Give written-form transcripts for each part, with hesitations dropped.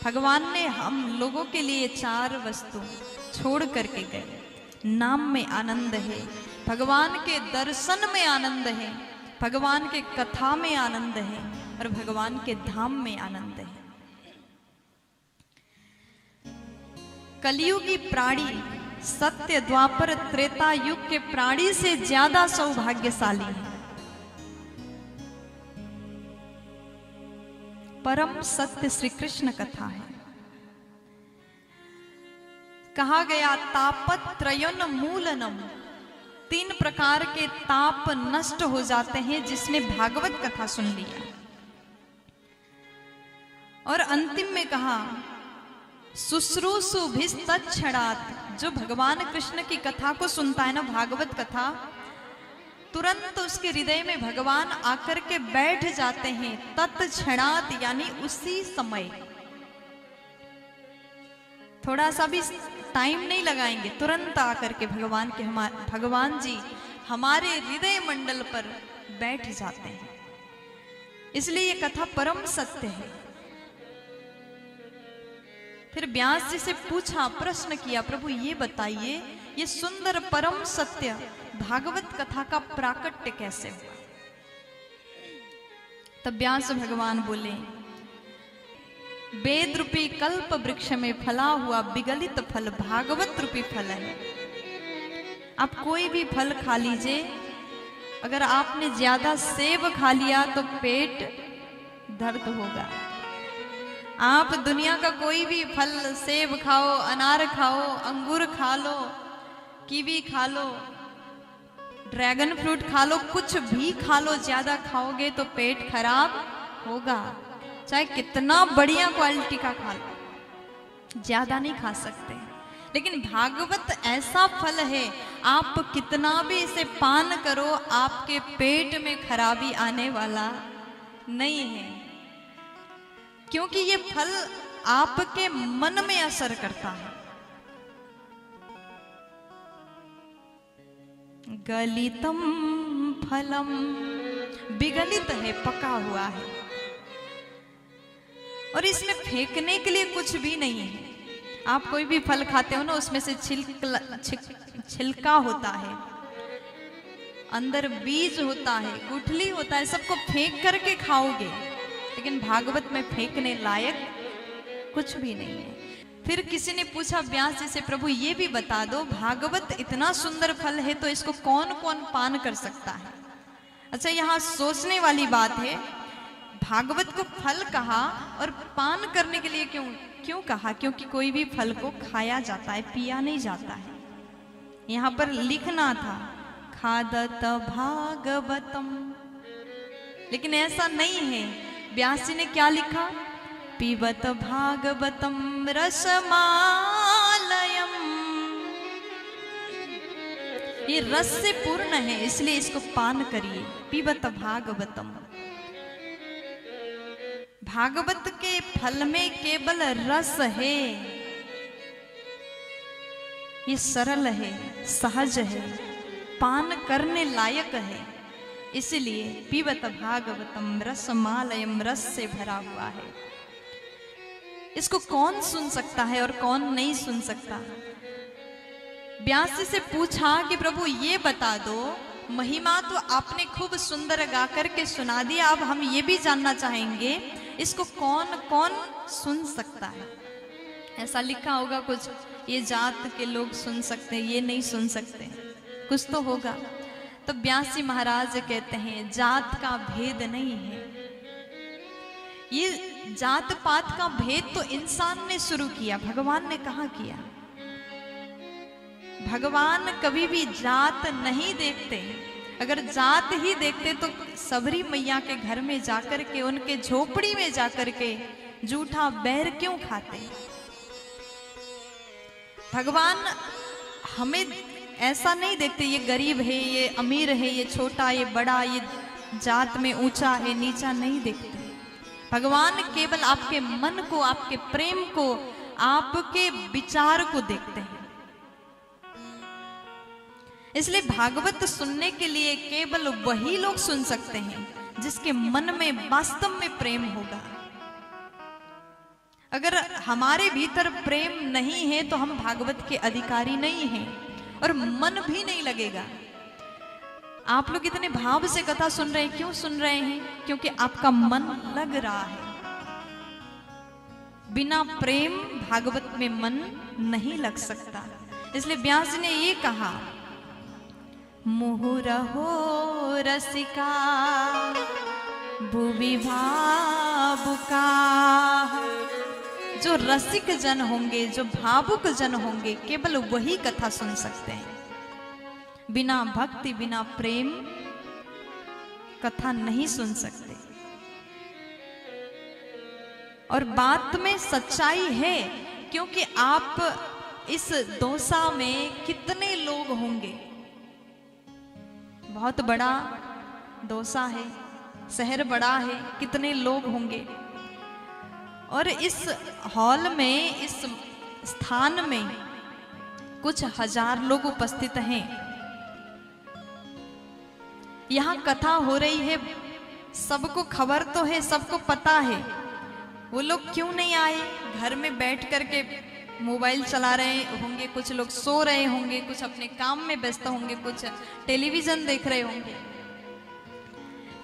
भगवान ने हम लोगों के लिए 4 वस्तु छोड़ करके गए। नाम में आनंद है, भगवान के दर्शन में आनंद है, भगवान के कथा में आनंद है और भगवान के धाम में आनंद है। कलियुगी प्राणी सत्य द्वापर त्रेता युग के प्राणी से ज्यादा सौभाग्यशाली है। परम सत्य श्री कृष्ण कथा है। कहा गया तापत्रयन मूलनम, 3 प्रकार के ताप नष्ट हो जाते हैं जिसने भागवत कथा सुन लिया। और अंतिम में कहा शुश्रूषु भिस्तच्छणात्, जो भगवान कृष्ण की कथा को सुनता है ना, भागवत कथा, तुरंत उसके हृदय में भगवान आकर के बैठ जाते हैं। तत्क्षणात् यानी उसी समय, थोड़ा सा भी टाइम नहीं लगाएंगे, तुरंत आकर के भगवान जी हमारे हृदय मंडल पर बैठ जाते हैं। इसलिए ये कथा परम सत्य है। फिर व्यास जी से पूछा, प्रश्न किया, प्रभु ये बताइए ये सुंदर परम सत्य भागवत कथा का प्राकट्य कैसे हुआ? तब व्यास भगवान बोले, वेद रूपी कल्प वृक्ष में फला हुआ विगलित फल भागवत रूपी फल है। आप कोई भी फल खा लीजिए, अगर आपने ज्यादा सेब खा लिया तो पेट दर्द होगा। आप दुनिया का कोई भी फल, सेब खाओ, अनार खाओ, अंगूर खा लो, कीवी खा लो, ड्रैगन फ्रूट खा लो, कुछ भी खा लो, ज्यादा खाओगे तो पेट खराब होगा। चाहे कितना बढ़िया क्वालिटी का खा लो, ज्यादा नहीं खा सकते। लेकिन भागवत ऐसा फल है, आप कितना भी इसे पान करो, आपके पेट में खराबी आने वाला नहीं है, क्योंकि ये फल आपके मन में असर करता है। गलितम फलम, विगलित है, पका हुआ है, और इसमें फेंकने के लिए कुछ भी नहीं है। आप कोई भी फल खाते हो ना, उसमें से छिलका होता है, अंदर बीज होता है, गुठली होता है, सबको फेंक करके खाओगे। लेकिन भागवत में फेंकने लायक कुछ भी नहीं है। फिर किसी ने पूछा व्यास जी से, प्रभु ये भी बता दो, भागवत इतना सुंदर फल है तो इसको कौन कौन पान कर सकता है? अच्छा, यहाँ सोचने वाली बात है, भागवत को फल कहा और पान करने के लिए क्यों कहा? क्योंकि कोई भी फल को खाया जाता है, पिया नहीं जाता है। यहाँ पर लिखना था खादत भागवतम, लेकिन ऐसा नहीं है। व्यास जी ने क्या लिखा? पीबत भागवतम रसमालयम, ये रस से पूर्ण है, इसलिए इसको पान करिए। पीबत भागवतम, भागवत के फल में केवल रस है, ये सरल है, सहज है, पान करने लायक है, इसलिए पीबत भागवतम रसमालयम, रस से भरा हुआ है। इसको कौन सुन सकता है और कौन नहीं सुन सकता? व्यास जी से पूछा कि प्रभु ये बता दो, महिमा तो आपने खूब सुंदर गा करके सुना दिया, अब हम ये भी जानना चाहेंगे इसको कौन कौन सुन सकता है? ऐसा लिखा होगा कुछ, ये जात के लोग सुन सकते हैं, ये नहीं सुन सकते, कुछ तो होगा। तो व्यास जी महाराज कहते हैं जात का भेद नहीं है, ये जात पात का भेद तो इंसान ने शुरू किया, भगवान ने कहाँ किया? भगवान कभी भी जात नहीं देखते। अगर जात ही देखते तो सबरी मैया के घर में जाकर के, उनके झोपड़ी में जाकर के जूठा बैर क्यों खाते? भगवान हमें ऐसा नहीं देखते, ये गरीब है, ये अमीर है, ये छोटा, ये बड़ा, ये जात में ऊंचा है, नीचा नहीं देखते। भगवान केवल आपके मन को, आपके प्रेम को, आपके विचार को देखते हैं। इसलिए भागवत सुनने के लिए केवल वही लोग सुन सकते हैं जिसके मन में वास्तव में प्रेम होगा। अगर हमारे भीतर प्रेम नहीं है तो हम भागवत के अधिकारी नहीं हैं और मन भी नहीं लगेगा। आप लोग इतने भाव से कथा सुन रहे हैं, क्यों सुन रहे हैं? क्योंकि आपका मन लग रहा है। बिना प्रेम भागवत में मन नहीं लग सकता। इसलिए व्यास जी ने ये कहा, मुहुरहो रसिका भुवि भावुका। जो रसिक जन होंगे, जो भावुक जन होंगे, केवल वही कथा सुन सकते हैं। बिना भक्ति, बिना प्रेम कथा नहीं सुन सकते। और बात में सच्चाई है, क्योंकि आप इस दौसा में कितने लोग होंगे। बहुत बड़ा दौसा है, शहर बड़ा है, कितने लोग होंगे। और इस हॉल में, इस स्थान में कुछ हजार लोग उपस्थित हैं। यहां कथा हो रही है, सबको खबर तो है, सबको पता है। वो लोग क्यों नहीं आए? घर में बैठ करके मोबाइल चला रहे होंगे, कुछ लोग सो रहे होंगे, कुछ अपने काम में व्यस्त होंगे, कुछ टेलीविजन देख रहे होंगे।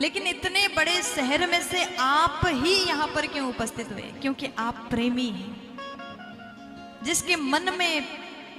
लेकिन इतने बड़े शहर में से आप ही यहाँ पर क्यों उपस्थित हुए? क्योंकि आप प्रेमी हैं। जिसके मन में